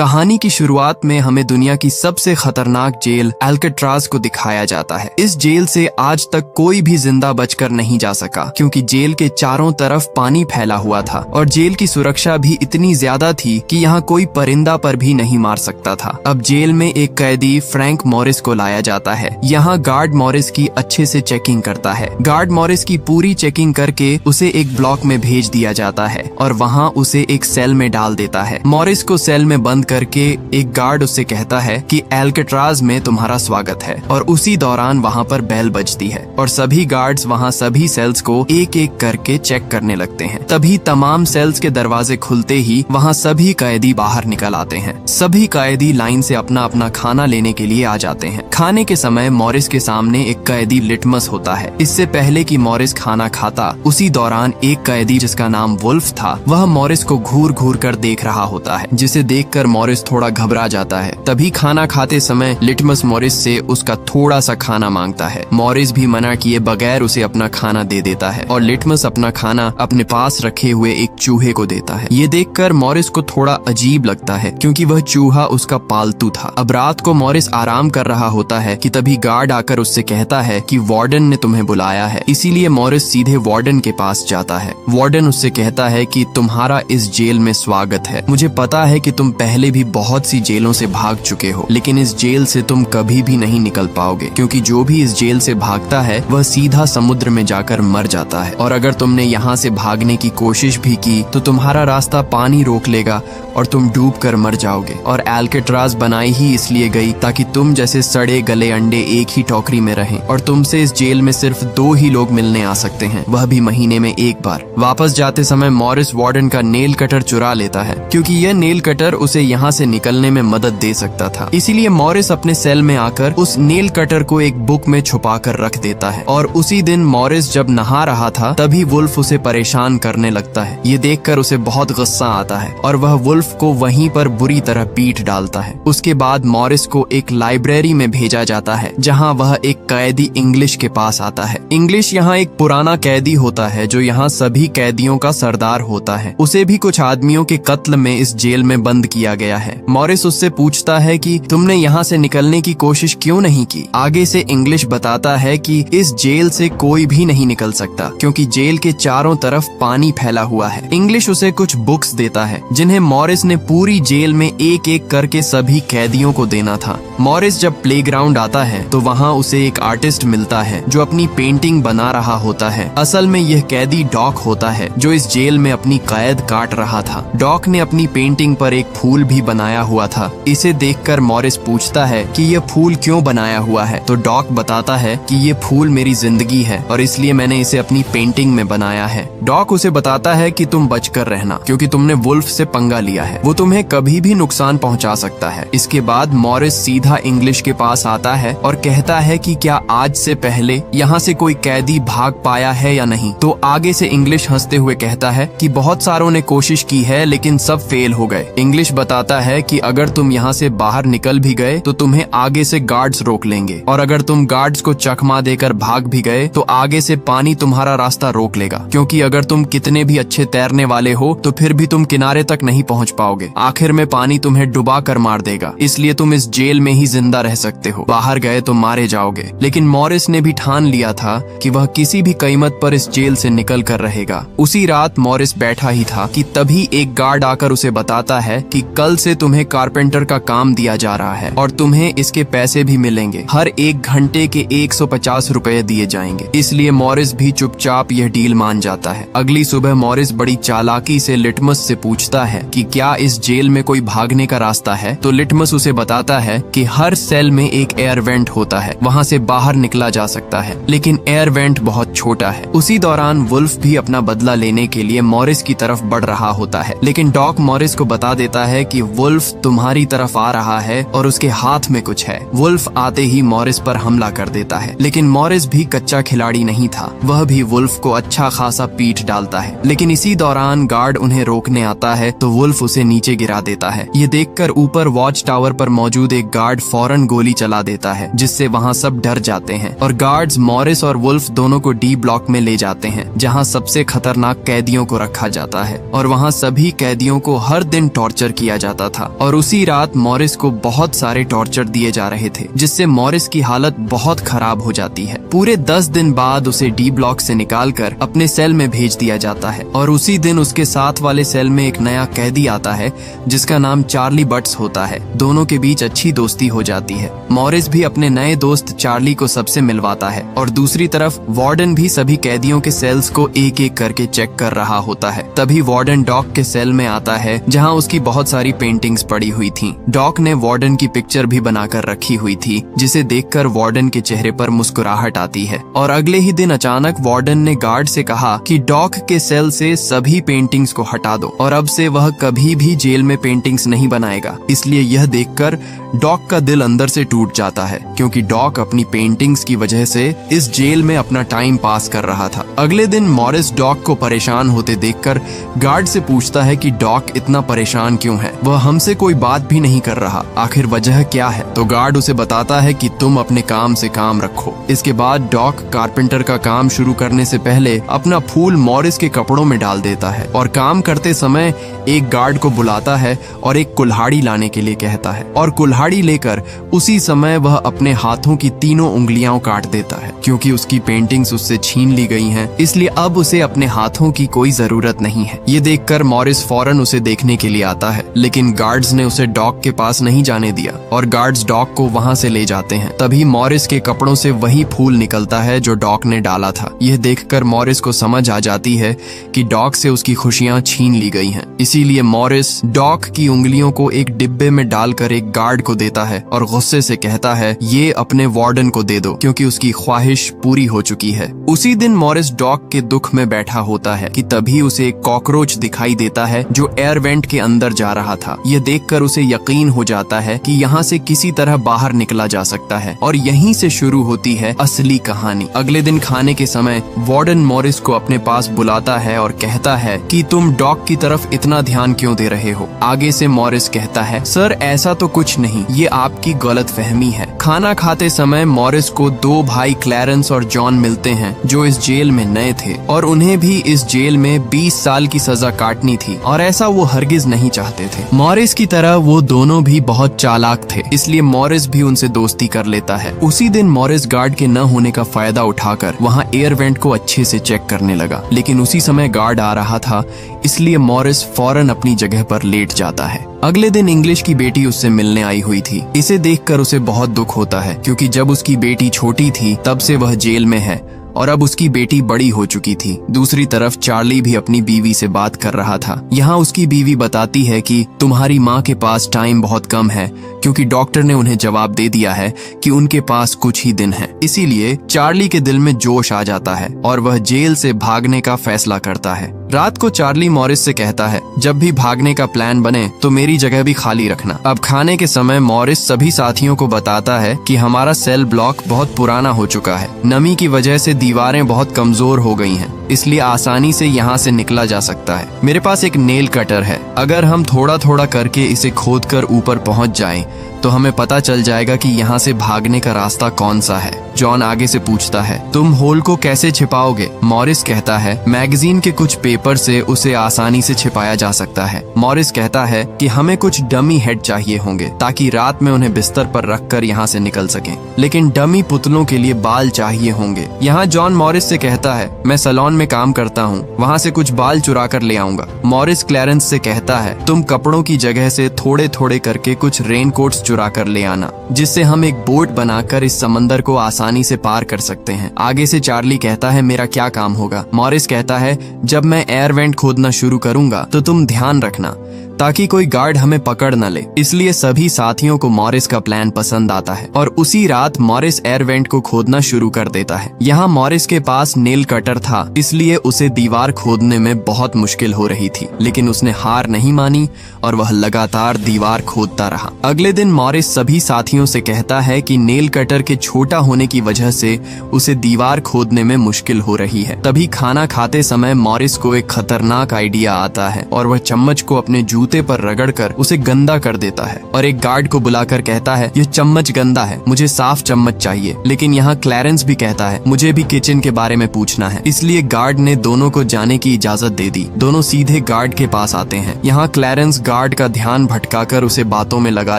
कहानी की शुरुआत में हमें दुनिया की सबसे खतरनाक जेल अल्काट्राज को दिखाया जाता है। इस जेल से आज तक कोई भी जिंदा बचकर नहीं जा सका, क्योंकि जेल के चारों तरफ पानी फैला हुआ था और जेल की सुरक्षा भी इतनी ज्यादा थी कि यहाँ कोई परिंदा पर भी नहीं मार सकता था। अब जेल में एक कैदी फ्रैंक मॉरिस को लाया जाता है। यहाँ गार्ड मॉरिस की अच्छे से चेकिंग करता है। गार्ड मॉरिस की पूरी चेकिंग करके उसे एक ब्लॉक में भेज दिया जाता है और वहाँ उसे एक सेल में डाल देता है। मॉरिस को सेल में बंद करके एक गार्ड उससे कहता है कि अल्काट्राज में तुम्हारा स्वागत है, और उसी दौरान वहाँ पर बेल बजती है और सभी गार्ड्स वहाँ सभी सेल्स को एक एक करके चेक करने लगते हैं। तभी तमाम सेल्स के दरवाजे खुलते ही वहाँ सभी कैदी बाहर निकल आते हैं। सभी कैदी लाइन से अपना अपना खाना लेने के लिए आ जाते हैं। खाने के समय मॉरिस के सामने एक कैदी लिटमस होता है। इससे पहले कि मॉरिस खाना खाता, उसी दौरान एक कैदी जिसका नाम वुल्फ था, वह मॉरिस को घूर घूर कर देख रहा होता है, जिसे देखकर मॉरिस थोड़ा घबरा जाता है। तभी खाना खाते समय लिटमस मॉरिस से उसका थोड़ा सा खाना मांगता है। मॉरिस भी मना किए बगैर उसे अपना खाना दे देता है और लिटमस अपना खाना अपने पास रखे हुए एक चूहे को देता है। ये देखकर मॉरिस को थोड़ा अजीब लगता है, क्योंकि वह चूहा उसका पालतू था। अब रात को मॉरिस आराम कर रहा होता है कि तभी गार्ड आकर उससे कहता है कि वार्डन ने तुम्हें बुलाया है। इसीलिए मॉरिस सीधे वार्डन के पास जाता है। वार्डन उससे कहता है कि तुम्हारा इस जेल में स्वागत है। मुझे पता है कि तुम पहले भी बहुत सी जेलों से भाग चुके हो, लेकिन इस जेल से तुम कभी भी नहीं निकल पाओगे, क्योंकि जो भी इस जेल से भागता है वह सीधा समुद्र में जाकर मर जाता है। और अगर तुमने यहाँ से भागने की कोशिश भी की तो तुम्हारा रास्ता पानी रोक लेगा और तुम डूब कर मर जाओगे। और अल्काट्राज बनाई ही इसलिए गई ताकि तुम जैसे सड़े गले अंडे एक ही टोकरी में रहें, और तुमसे इस जेल में सिर्फ 2 ही लोग मिलने आ सकते हैं, वह भी महीने में एक बार। वापस जाते समय मॉरिस वार्डन का नेल कटर चुरा लेता है, क्योंकि यह नेल कटर उसे यहाँ से निकलने में मदद दे सकता था। इसीलिए मॉरिस अपने सेल में आकर उस नेल कटर को एक बुक में छुपा कर रख देता है। और उसी दिन मॉरिस जब नहा रहा था, तभी वुल्फ उसे परेशान करने लगता है। ये देखकर उसे बहुत गुस्सा आता है और वह वुल्फ को वहीं पर बुरी तरह पीट डालता है। उसके बाद मॉरिस को एक लाइब्रेरी में भेजा जाता है, जहाँ वह एक कैदी इंग्लिश के पास आता है। इंग्लिश यहाँ एक पुराना कैदी होता है जो यहाँ सभी कैदियों का सरदार होता है। उसे भी कुछ आदमियों के कत्ल में इस जेल में बंद किया गया है। मॉरिस उससे पूछता है कि तुमने यहाँ से निकलने की कोशिश क्यों नहीं की। आगे से इंग्लिश बताता है कि इस जेल से कोई भी नहीं निकल सकता, क्योंकि जेल के चारों तरफ पानी फैला हुआ है। इंग्लिश उसे कुछ बुक्स देता है, जिन्हें मॉरिस ने पूरी जेल में एक एक करके सभी कैदियों को देना था। मॉरिस जब प्लेग्राउंड आता है तो वहाँ उसे एक आर्टिस्ट मिलता है जो अपनी पेंटिंग बना रहा होता है। असल में यह कैदी डॉक होता है, जो इस जेल में अपनी कैद काट रहा था। डॉक ने अपनी पेंटिंग पर एक फूल भी बनाया हुआ था। इसे देखकर मॉरिस पूछता है कि यह फूल क्यों बनाया हुआ है, तो डॉक बताता है कि ये फूल मेरी जिंदगी है और इसलिए मैंने इसे अपनी पेंटिंग में बनाया है। डॉक उसे बताता है कि तुम बचकर रहना, क्योंकि तुमने वुल्फ से पंगा लिया है, वो तुम्हें कभी भी नुकसान पहुंचा सकता है। इसके बाद मॉरिस सीधा इंग्लिश के पास आता है और कहता है कि क्या आज से पहले यहाँ से कोई कैदी भाग पाया है या नहीं। तो आगे से इंग्लिश हंसते हुए कहता है कि बहुत सारों ने कोशिश की है, लेकिन सब फेल हो गए। इंग्लिश बताता है कि अगर तुम यहाँ से बाहर निकल भी गए तो तुम्हें आगे से गार्ड्स रोक लेंगे, और अगर तुम गार्ड्स को चकमा देकर भाग भी गए तो आगे से पानी तुम्हारा रास्ता रोक लेगा, क्योंकि अगर तुम कितने भी अच्छे तैरने वाले हो तो फिर भी तुम किनारे तक नहीं पहुँच पाओगे। आखिर में पानी तुम्हें डुबा कर मार देगा, इसलिए तुम इस जेल में ही जिंदा रह सकते हो, बाहर गए तो मारे जाओगे। लेकिन मॉरिस ने भी ठान लिया था कि वह किसी भी कीमत पर इस जेल से निकल कर रहेगा। उसी रात मॉरिस बैठा ही था कि तभी एक गार्ड आकर उसे बताता है कि कल से तुम्हें कारपेंटर का काम दिया जा रहा है और तुम्हें इसके पैसे भी मिलेंगे। हर 1 घंटे के 150 रुपए दिए जाएंगे। इसलिए मॉरिस भी चुपचाप यह डील मान जाता है। अगली सुबह मॉरिस बड़ी चालाकी से लिटमस से पूछता है कि क्या इस जेल में कोई भागने का रास्ता है, तो लिटमस उसे बताता है कि हर सेल में एक एयर वेंट होता है, वहाँ से बाहर निकला जा सकता है, लेकिन एयर वेंट बहुत छोटा है। उसी दौरान वुल्फ भी अपना बदला लेने के लिए मॉरिस की तरफ बढ़ रहा होता है, लेकिन डॉक मॉरिस को बता देता है कि वुल्फ तुम्हारी तरफ आ रहा है और उसके हाथ में कुछ है। वुल्फ आते ही मॉरिस पर हमला कर देता है, लेकिन मॉरिस भी कच्चा खिलाड़ी नहीं था, वह भी वुल्फ को अच्छा खासा पीट डालता है। लेकिन इसी दौरान गार्ड उन्हें रोकने आता है तो वुल्फ उसे नीचे गिरा देता है। ये देखकर ऊपर वॉच टावर पर मौजूद एक गार्ड गार्ड फौरन गोली चला देता है, जिससे वहाँ सब डर जाते हैं और गार्ड्स मॉरिस और वुल्फ दोनों को डी ब्लॉक में ले जाते हैं, जहाँ सबसे खतरनाक कैदियों को रखा जाता है और वहाँ सभी कैदियों को हर दिन टॉर्चर किया जाता था। और उसी रात मॉरिस को बहुत सारे टॉर्चर दिए जा रहे थे, जिससे मॉरिस की हालत बहुत खराब हो जाती है। पूरे 10 दिन बाद उसे डी ब्लॉक से निकालकर अपने सेल में भेज दिया जाता है और उसी दिन उसके साथ वाले सेल में एक नया कैदी आता है जिसका नाम चार्ली बट्स होता है। दोनों के बीच अच्छी दोस्ती हो जाती है। मॉरिस भी अपने नए दोस्त चार्ली को सबसे मिलवाता है और दूसरी तरफ वार्डन भी सभी कैदियों के सेल्स को एक एक करके चेक कर रहा होता है। तभी वार्डन डॉक के सेल में आता है, जहाँ उसकी बहुत सारी पेंटिंग्स पड़ी हुई थी। डॉक ने वार्डन की पिक्चर भी बनाकर रखी हुई थी, जिसे देखकर वार्डन के चेहरे पर मुस्कुराहट आती है। और अगले ही दिन अचानक वार्डन ने गार्ड से कहा कि डॉक के सेल से सभी पेंटिंग्स को हटा दो और अब से वह कभी भी जेल में पेंटिंग्स नहीं बनाएगा। इसलिए यह देखकर डॉक का दिल अंदर से टूट जाता है, क्योंकि डॉक अपनी पेंटिंग्स की वजह से इस जेल में अपना टाइम पास कर रहा था। अगले दिन मॉरिस डॉक को परेशान होते देखकर गार्ड से पूछता है कि डॉक इतना परेशान क्यों है, वह हमसे कोई बात भी नहीं कर रहा, आखिर वजह क्या है। तो गार्ड उसे बताता है कि तुम अपने काम से काम रखो। इसके बाद डॉक कारपेंटर का काम शुरू करने से पहले अपना फूल मॉरिस के कपड़ों में डाल देता है और काम करते समय एक गार्ड को बुलाता है और एक कुल्हाड़ी लाने के लिए कहता है और कुल्हाड़ी लेकर उसी समय वह अपने हाथों की तीनों उंगलियां काट देता है। क्योंकि उसकी पेंटिंग्स उससे छीन ली गई हैं, इसलिए अब उसे अपने हाथों की कोई जरूरत नहीं है। ये देखकर मॉरिस फौरन उसे देखने के लिए आता है, लेकिन गार्ड्स ने उसे डॉक के पास नहीं जाने दिया और गार्ड्स डॉक को वहाँ से ले जाते हैं। तभी मॉरिस के कपड़ों से वही फूल निकलता है जो डॉक ने डाला था। यह देखकर मॉरिस को समझ आ जाती है कि डॉक से उसकी खुशियाँ छीन ली गई हैं। इसीलिए मॉरिस डॉक की उंगलियों को एक डिब्बे में डालकर एक गार्ड को देता है और गुस्से से कहता है, ये अपने वार्डन को दे दो, क्योंकि उसकी ख्वाहिश पूरी हो चुकी है। उसी दिन मॉरिस डॉक के दुख में बैठा होता है कि तभी उसे एक कॉकरोच दिखाई देता है जो एयर वेंट के अंदर जा रहा था। यह देखकर उसे यकीन हो जाता है कि यहाँ से किसी तरह बाहर निकला जा सकता है और यहीं से शुरू होती है असली कहानी। अगले दिन खाने के समय वार्डन मॉरिस को अपने पास बुलाता है और कहता है कि तुम डॉक की तरफ इतना ध्यान क्यों दे रहे हो। आगे से मॉरिस कहता है, सर ऐसा तो कुछ नहीं, ये आपकी गलतफहमी है। खाना खाते समय मॉरिस को दो भाई क्लैरेंस और जॉन मिलते हैं जो इस जेल में नए थे और उन्हें भी इस जेल में 20 साल की सजा काटनी थी और ऐसा वो हरगिज नहीं चाहते थे। मॉरिस की तरह वो दोनों भी बहुत चालाक थे, इसलिए मॉरिस भी उनसे दोस्ती कर लेता है। उसी दिन मॉरिस गार्ड के न होने का फायदा उठाकर वहाँ एयर वेंट को अच्छे से चेक करने लगा, लेकिन उसी समय गार्ड आ रहा था, इसलिए मॉरिस फौरन अपनी जगह पर लेट जाता है। अगले दिन इंग्लिश की बेटी उससे मिलने आई हुई थी। इसे देखकर उसे बहुत दुख होता है, क्योंकि जब उसकी बेटी छोटी थी तब से वह जेल में है और अब उसकी बेटी बड़ी हो चुकी थी। दूसरी तरफ चार्ली भी अपनी बीवी से बात कर रहा था। यहाँ उसकी बीवी बताती है कि तुम्हारी माँ के पास टाइम बहुत कम है, क्योंकि डॉक्टर ने उन्हें जवाब दे दिया है कि उनके पास कुछ ही दिन है। इसीलिए चार्ली के दिल में जोश आ जाता है और वह जेल से भागने का फैसला करता है। रात को चार्ली मॉरिस से कहता है, जब भी भागने का प्लान बने तो मेरी जगह भी खाली रखना। अब खाने के समय मॉरिस सभी साथियों को बताता है कि हमारा सेल ब्लॉक बहुत पुराना हो चुका है। नमी की वजह से दीवारें बहुत कमजोर हो गई हैं, इसलिए आसानी से यहाँ से निकला जा सकता है। मेरे पास एक नेल कटर है, अगर हम थोड़ा थोड़ा करके इसे खोदकर ऊपर पहुँच जाएं तो हमें पता चल जाएगा कि यहाँ से भागने का रास्ता कौन सा है। जॉन आगे से पूछता है, तुम होल को कैसे छिपाओगे? मॉरिस कहता है, मैगजीन के कुछ पेपर से उसे आसानी से छिपाया जा सकता है। मॉरिस कहता है कि हमें कुछ डमी हेड चाहिए होंगे ताकि रात में उन्हें बिस्तर पर रखकर यहाँ से निकल सकें, लेकिन डमी पुतलों के लिए बाल चाहिए होंगे। यहाँ जॉन मॉरिस से कहता है, मैं सैलून में काम करता हूँ, वहाँ से कुछ बाल चुरा कर ले आऊंगा। मॉरिस क्लैरेंस से कहता है, तुम कपड़ों की जगह से थोड़े थोड़े करके कुछ रेनकोट्स चुरा कर ले आना, जिससे हम एक बोट बनाकर इस समंदर को आसानी से पार कर सकते हैं। आगे से चार्ली कहता है, मेरा क्या काम होगा? मॉरिस कहता है, जब मैं एयर वेंट खोदना शुरू करूंगा तो तुम ध्यान रखना ताकि कोई गार्ड हमें पकड़ न ले। इसलिए सभी साथियों को मॉरिस का प्लान पसंद आता है और उसी रात मॉरिस एयर वेंट को खोदना शुरू कर देता है। यहाँ मॉरिस के पास नेल कटर था, इसलिए उसे दीवार खोदने में बहुत मुश्किल हो रही थी, लेकिन उसने हार नहीं मानी और वह लगातार दीवार खोदता रहा। अगले दिन मॉरिस सभी साथियों से कहता है कि नेल कटर के छोटा होने की वजह से उसे दीवार खोदने में मुश्किल हो रही है। तभी खाना खाते समय मॉरिस को एक खतरनाक आइडिया आता है और वह चम्मच को अपने जूते जूते पर रगड़कर उसे गंदा कर देता है और एक गार्ड को बुलाकर कहता है, यह चम्मच गंदा है, मुझे साफ चम्मच चाहिए। लेकिन यहाँ क्लैरेंस भी कहता है, मुझे भी किचन के बारे में पूछना है। इसलिए गार्ड ने दोनों को जाने की इजाजत दे दी। दोनों सीधे गार्ड के पास आते हैं। यहाँ क्लैरेंस गार्ड का ध्यान भटकाकर उसे बातों में लगा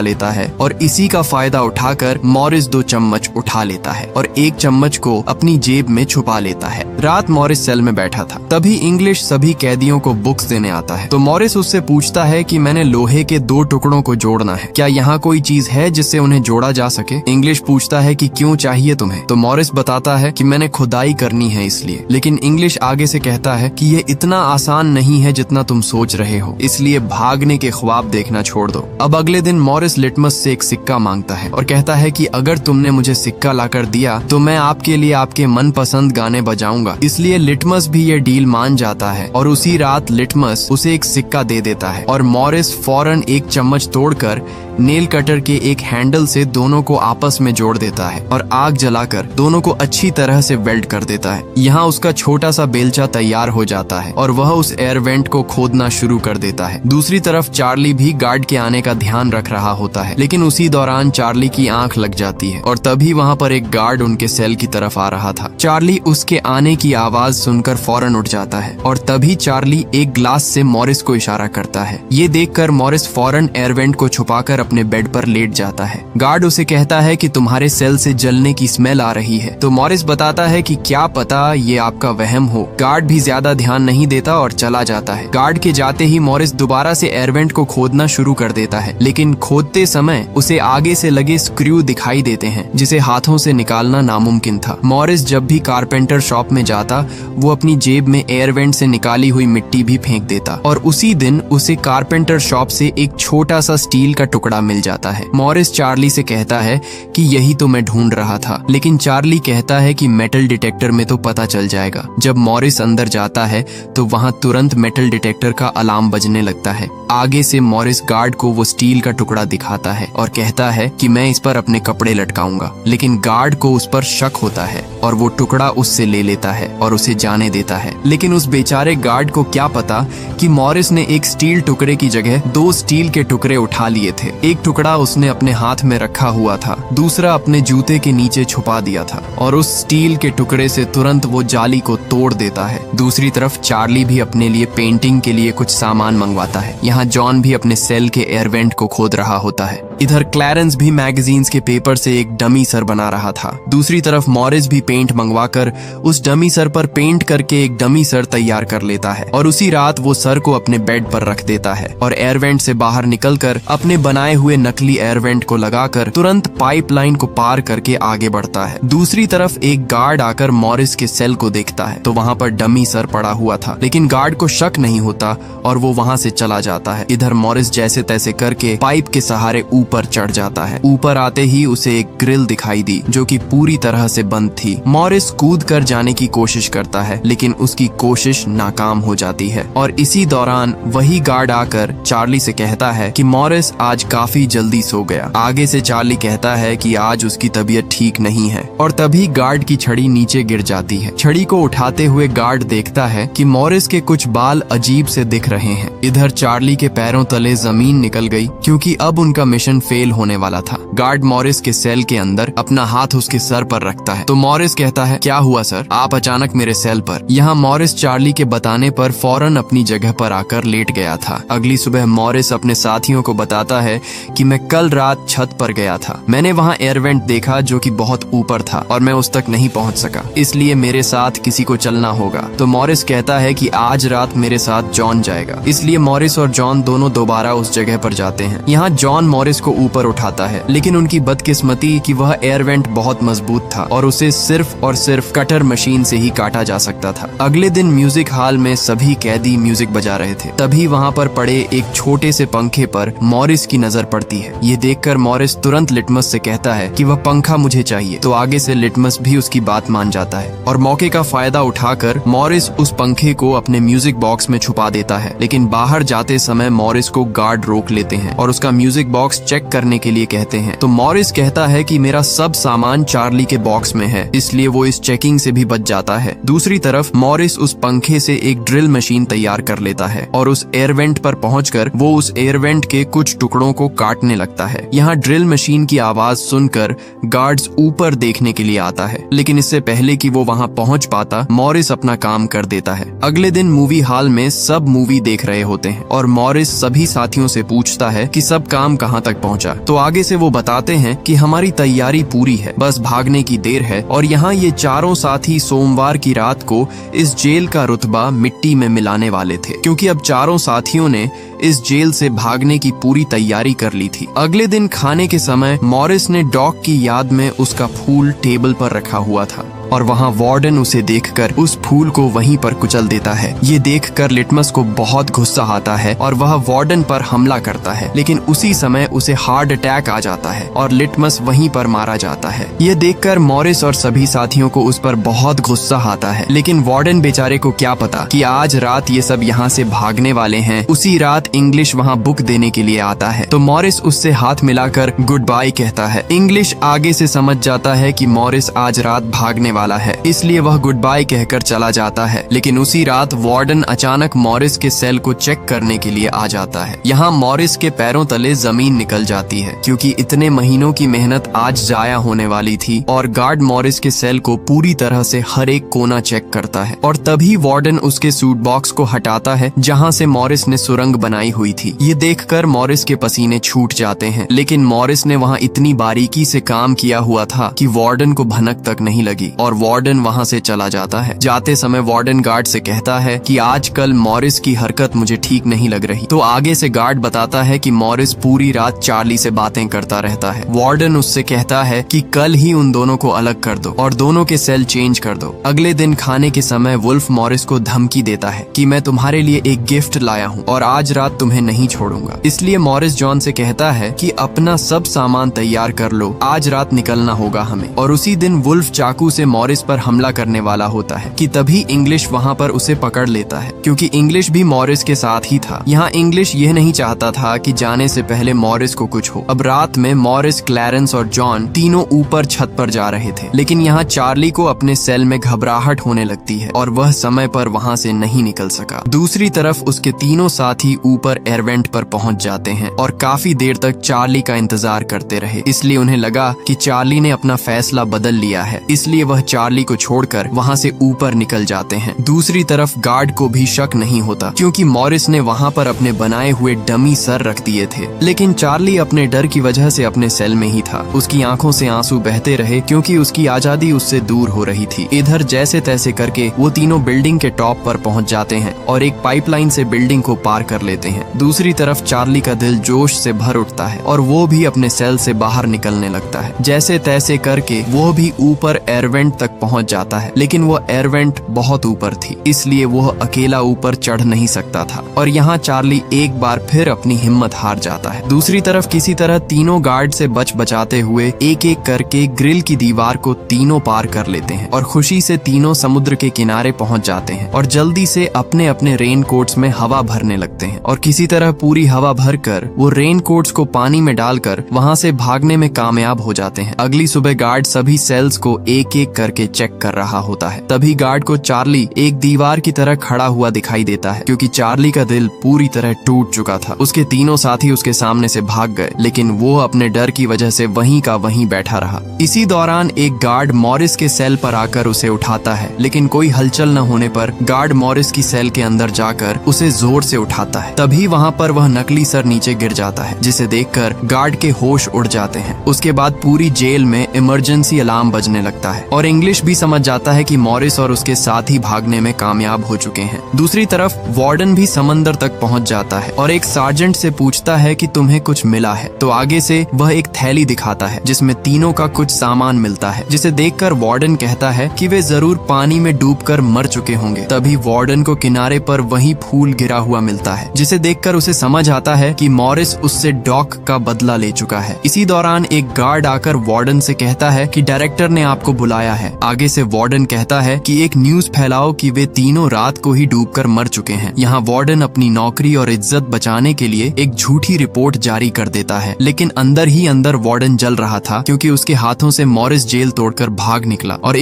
लेता है और इसी का फायदा उठाकर मॉरिस 2 चम्मच उठा लेता है और एक चम्मच को अपनी जेब में छुपा लेता है। रात मॉरिस सेल में बैठा था, तभी इंग्लिश सभी कैदियों को बुक्स देने आता है। तो मॉरिस उससे पूछता है कि मैंने लोहे के 2 टुकड़ों को जोड़ना है, क्या यहाँ कोई चीज है जिससे उन्हें जोड़ा जा सके? इंग्लिश पूछता है कि क्यों चाहिए तुम्हें? तो मॉरिस बताता है कि मैंने खुदाई करनी है इसलिए। लेकिन इंग्लिश आगे से कहता है कि ये इतना आसान नहीं है जितना तुम सोच रहे हो, इसलिए भागने के ख्वाब देखना छोड़ दो। अब अगले दिन मॉरिस लिटमस से एक सिक्का मांगता है और कहता है कि अगर तुमने मुझे सिक्का लाकर दिया तो मैं आपके लिए आपके मनपसंद गाने बजाऊंगा। इसलिए लिटमस भी ये डील मान जाता है और उसी रात लिटमस उसे एक सिक्का दे देता है और मॉरिस फौरन एक चम्मच तोड़कर नेल कटर के एक हैंडल से दोनों को आपस में जोड़ देता है और आग जलाकर दोनों को अच्छी तरह से वेल्ड कर देता है। यहाँ उसका छोटा सा बेलचा तैयार हो जाता है और वह उस एयर वेंट को खोदना शुरू कर देता है। दूसरी तरफ चार्ली भी गार्ड के आने का ध्यान रख रहा होता है, लेकिन उसी दौरान चार्ली की आंख लग जाती है और तभी वहाँ पर एक गार्ड उनके सेल की तरफ आ रहा था। चार्ली उसके आने की आवाज सुनकर फौरन उठ जाता है और तभी चार्ली एक ग्लास से मॉरिस को इशारा करता है। ये देखकर मॉरिस फौरन एयर वेंट को छुपाकर अपने बेड पर लेट जाता है। गार्ड उसे कहता है कि तुम्हारे सेल से जलने की स्मेल आ रही है। तो मॉरिस बताता है कि क्या पता ये आपका वहम हो। गार्ड भी ज्यादा ध्यान नहीं देता और चला जाता है। गार्ड के जाते ही मॉरिस दोबारा से एयर वेंट को खोदना शुरू कर देता है, लेकिन खोदते समय उसे आगे से लगे स्क्रू दिखाई देते हैं जिसे हाथों से निकालना नामुमकिन था। मॉरिस जब भी कारपेंटर शॉप में जाता वो अपनी जेब में एयर वेंट से निकाली हुई मिट्टी भी फेंक देता और उसी दिन उसे कारपेंटर शॉप से एक छोटा सा स्टील का टुकड़ा मिल जाता है। मॉरिस चार्ली से कहता है कि यही तो मैं ढूंढ रहा था, लेकिन चार्ली कहता है कि मेटल डिटेक्टर में तो पता चल जाएगा। जब मॉरिस अंदर जाता है तो वहाँ तुरंत मेटल डिटेक्टर का अलार्म बजने लगता है। आगे से मॉरिस गार्ड को वो स्टील का टुकड़ा दिखाता है और कहता है कि मैं इस पर अपने कपड़े लटकाऊंगा, लेकिन गार्ड को उस पर शक होता है और वो टुकड़ा उससे ले लेता है और उसे जाने देता है। लेकिन उस बेचारे गार्ड को क्या पता कि मॉरिस ने एक स्टील टुकड़े की जगह 2 स्टील के टुकड़े उठा लिए थे। एक टुकड़ा उसने अपने हाथ में रखा हुआ था, दूसरा अपने जूते के नीचे छुपा दिया था और उस स्टील के टुकड़े से तुरंत वो जाली को तोड़ देता है। दूसरी तरफ चार्ली भी अपने लिए पेंटिंग के लिए कुछ सामान मंगवाता है। यहाँ जॉन भी अपने सेल के एयर वेंट को खोद रहा होता है। इधर क्लैरेंस भी मैगजीन्स के पेपर से एक डमी सर बना रहा था। दूसरी तरफ मॉरिस भी पेंट मंगवाकर उस डमी सर पर पेंट करके एक डमी सर तैयार कर लेता है और उसी रात वो सर को अपने बेड पर रख देता है और एयर वेंट से बाहर निकलकर अपने बनाए हुए नकली एयर वेंट को लगाकर तुरंत पाइपलाइन को पार करके आगे बढ़ता है। दूसरी तरफ एक गार्ड आकर मॉरिस के सेल को देखता है तो वहाँ पर डमी सर पड़ा हुआ था, लेकिन गार्ड को शक नहीं होता और वो वहाँ से चला जाता है। इधर मॉरिस जैसे तैसे करके पाइप के सहारे ऊपर चढ़ जाता है। ऊपर आते ही उसे एक ग्रिल दिखाई दी जो कि पूरी तरह से बंद थी। मॉरिस कूद कर जाने की कोशिश करता है, लेकिन उसकी कोशिश नाकाम हो जाती है और इसी दौरान वही गार्ड आकर चार्ली से कहता है कि मॉरिस आज काफी जल्दी सो गया। आगे से चार्ली कहता है कि आज उसकी तबीयत ठीक नहीं है और तभी गार्ड की छड़ी नीचे गिर जाती है। छड़ी को उठाते हुए गार्ड देखता है कि मॉरिस के कुछ बाल अजीब से दिख रहे हैं। इधर चार्ली के पैरों तले जमीन निकल गई क्योंकि अब उनका मिशन फेल होने वाला था। गार्ड मॉरिस के सेल के अंदर अपना हाथ उसके सर पर रखता है तो मॉरिस कहता है, क्या हुआ सर, आप अचानक मेरे सेल पर? यहाँ मॉरिस चार्ली के बताने पर फौरन अपनी जगह पर आकर लेट गया था। अगली सुबह मॉरिस अपने साथियों को बताता है कि मैं कल रात छत पर गया था। मैंने वहाँ एयर वेंट देखा जो कि बहुत ऊपर था और मैं उस तक नहीं पहुँच सका, इसलिए मेरे साथ किसी को चलना होगा। तो मॉरिस कहता है कि आज रात मेरे साथ जॉन जाएगा। इसलिए मॉरिस और जॉन दोनों दोबारा उस जगह पर जाते हैं। यहाँ जॉन मॉरिस को ऊपर उठाता है, लेकिन उनकी बदकिस्मती कि वह एयर वेंट बहुत मजबूत था और उसे सिर्फ और सिर्फ कटर मशीन से ही काटा जा सकता था। अगले दिन म्यूजिक हॉल में सभी कैदी म्यूजिक बजा रहे थे। तभी वहाँ पर पड़े एक छोटे से पंखे पर मॉरिस की नजर पड़ती है। ये देखकर मॉरिस तुरंत लिटमस से कहता है कि वह पंखा मुझे चाहिए। तो आगे से लिटमस भी उसकी बात मान जाता है और मौके का फायदा उठाकर मॉरिस उस पंखे को अपने म्यूजिक बॉक्स में छुपा देता है। लेकिन बाहर जाते समय मॉरिस को गार्ड रोक लेते हैं और उसका म्यूजिक बॉक्स चेक करने के लिए कहते हैं। हैं। तो मॉरिस कहता है कि मेरा सब सामान चार्ली के बॉक्स में है, इसलिए वो इस चेकिंग से भी बच जाता है। दूसरी तरफ मॉरिस उस पंखे से एक ड्रिल मशीन तैयार कर लेता है और उस एयरवेंट पर पहुंचकर वो उस एयरवेंट के कुछ टुकड़ों को काटने लगता है। यहाँ ड्रिल मशीन की आवाज सुनकर गार्ड्स ऊपर देखने के लिए आता है, लेकिन इससे पहले कि वो वहाँ पहुंच पाता, मॉरिस अपना काम कर देता है। अगले दिन मूवी हॉल में सब मूवी देख रहे होते हैं और मॉरिस सभी साथियों से पूछता है कि सब काम कहाँ तक पहुँचा। तो आगे से वो बताते हैं कि हमारी तैयारी पूरी है, बस भागने की देर है। और यहाँ ये चारों साथी सोमवार की रात को इस जेल का रुतबा मिट्टी में मिलाने वाले थे, क्योंकि अब चारों साथियों ने इस जेल से भागने की पूरी तैयारी कर ली थी। अगले दिन खाने के समय मॉरिस ने डॉग की याद में उसका फूल टेबल पर रखा हुआ था और वहाँ वार्डन उसे देखकर उस फूल को वहीं पर कुचल देता है। ये देखकर लिटमस को बहुत गुस्सा आता है और वह वार्डन पर हमला करता है, लेकिन उसी समय उसे हार्ट अटैक आ जाता है और लिटमस वहीं पर मारा जाता है। ये देखकर मॉरिस और सभी साथियों को उस पर बहुत गुस्सा आता है, लेकिन वार्डन बेचारे को क्या पता कि आज रात ये सब यहाँ से भागने वाले हैं। उसी रात इंग्लिश वहाँ बुक देने के लिए आता है, तो मॉरिस उससे हाथ मिलाकर गुड बाय कहता है। इंग्लिश आगे से समझ जाता है कि मॉरिस आज रात भागने वाला है, इसलिए वह गुड बाय कहकर चला जाता है। लेकिन उसी रात वार्डन अचानक मॉरिस के सेल को चेक करने के लिए आ जाता है। यहाँ मॉरिस के पैरों तले जमीन निकल जाती है, क्योंकि इतने महीनों की मेहनत आज जाया होने वाली थी। और गार्ड मॉरिस के सेल को पूरी तरह से हर एक कोना चेक करता है और तभी वार्डन उसके सूट बॉक्स को हटाता है जहाँ से मॉरिस ने सुरंग बनाई हुई थी। ये देखकर मॉरिस के पसीने छूट जाते हैं, लेकिन मॉरिस ने वहाँ इतनी बारीकी से काम किया हुआ था कि वार्डन को भनक तक नहीं लगी और वार्डन वहाँ से चला जाता है। जाते समय वार्डन गार्ड से कहता है कि आजकल मॉरिस की हरकत मुझे ठीक नहीं लग रही। तो आगे से गार्ड बताता है कि मॉरिस पूरी रात चार्ली से बातें करता रहता है। वार्डन उससे कहता है कि कल ही उन दोनों को अलग कर दो और दोनों के सेल चेंज कर दो। अगले दिन खाने के समय वुल्फ मॉरिस को धमकी देता है कि मैं तुम्हारे लिए एक गिफ्ट लाया हूँ और आज रात तुम्हें नहीं छोड़ूंगा। इसलिए मॉरिस जॉन से कहता है कि अपना सब सामान तैयार कर लो, आज रात निकलना होगा हमें। और उसी दिन वुल्फ चाकू से मॉरिस पर हमला करने वाला होता है कि तभी इंग्लिश वहाँ पर उसे पकड़ लेता है, क्योंकि इंग्लिश भी मॉरिस के साथ ही था। यहाँ इंग्लिश यह नहीं चाहता था कि जाने से पहले मॉरिस को कुछ हो। अब रात में मॉरिस, क्लैरेंस और जॉन तीनों ऊपर छत पर जा रहे थे, लेकिन यहाँ चार्ली को अपने सेल में घबराहट होने लगती है और वह समय पर वहाँ से नहीं निकल सका। दूसरी तरफ उसके तीनों साथी ऊपर एयरवेंट पर पहुँच जाते हैं और काफी देर तक चार्ली का इंतजार करते रहे, इसलिए उन्हें लगा कि चार्ली ने अपना फैसला बदल लिया है, इसलिए वह चार्ली को छोड़कर वहाँ से ऊपर निकल जाते हैं। दूसरी तरफ गार्ड को भी शक नहीं होता, क्योंकि मॉरिस ने वहाँ पर अपने बनाए हुए डमी सर रख दिए थे। लेकिन चार्ली अपने डर की वजह से अपने सेल में ही था। उसकी आंखों से आंसू बहते रहे, क्योंकि उसकी आजादी उससे दूर हो रही थी। इधर जैसे तैसे करके वो तीनों बिल्डिंग के टॉप पर पहुँच जाते हैं और एक पाइपलाइन से बिल्डिंग को पार कर लेते हैं। दूसरी तरफ चार्ली का दिल जोश से भर उठता है और वो भी अपने सेल से बाहर निकलने लगता है। जैसे तैसे करके वो भी ऊपर एयरवेंट तक पहुंच जाता है, लेकिन वो एयरवेंट बहुत ऊपर थी, इसलिए वो अकेला ऊपर चढ़ नहीं सकता था और यहाँ चार्ली एक बार फिर अपनी हिम्मत हार जाता है। दूसरी तरफ किसी तरह तीनों गार्ड से बचाते हुए एक एक करके ग्रिल की दीवार को तीनों पार कर लेते हैं और खुशी से तीनों समुद्र के किनारे पहुंच जाते हैं और जल्दी से अपने अपने रेन कोट्स में हवा भरने लगते हैं और किसी तरह पूरी हवा भरकर वो रेन कोट्स को पानी में डालकर वहाँ से भागने में कामयाब हो जाते हैं। अगली सुबह गार्ड सभी सेल्स को एक एक करके चेक कर रहा होता है। तभी गार्ड को चार्ली एक दीवार की तरह खड़ा हुआ दिखाई देता है, क्योंकि चार्ली का दिल पूरी तरह टूट चुका था। उसके तीनों साथी उसके सामने से भाग गए, लेकिन वो अपने डर की वजह से वहीं का वहीं बैठा रहा। इसी दौरान एक गार्ड मॉरिस के सेल पर आकर उसे उठाता है, लेकिन कोई हलचल न होने पर गार्ड मॉरिस की सेल के अंदर जाकर उसे जोर से उठाता है। तभी वहाँ पर वह नकली सर नीचे गिर जाता है, जिसे देखकर गार्ड के होश उड़ जाते हैं। उसके बाद पूरी जेल में इमरजेंसी अलार्म बजने लगता है और इंग्लिश भी समझ जाता है कि मॉरिस और उसके साथी भागने में कामयाब हो चुके हैं। दूसरी तरफ वार्डन भी समंदर तक पहुंच जाता है और एक सार्जेंट से पूछता है कि तुम्हें कुछ मिला है। तो आगे से वह एक थैली दिखाता है जिसमें तीनों का कुछ सामान मिलता है, जिसे देखकर वार्डन कहता है कि वे जरूर पानी में डूबकर मर चुके होंगे। तभी वार्डन को किनारे पर वही फूल गिरा हुआ मिलता है, जिसे देखकर उसे समझ आता है कि मॉरिस उससे डॉक का बदला ले चुका है। इसी दौरान एक गार्ड आकर वार्डन से कहता है कि डायरेक्टर ने आपको बुलाया है है। आगे से वार्डन कहता है कि एक न्यूज फैलाओ कि वे तीनों रात को ही डूबकर मर चुके हैं। यहाँ वार्डन अपनी नौकरी और इज्जत बचाने के लिए एक झूठी रिपोर्ट जारी कर देता है, लेकिन अंदर ही अंदर वार्डन जल रहा था क्योंकि उसके हाथों से मॉरिस जेल तोड़कर भाग निकला और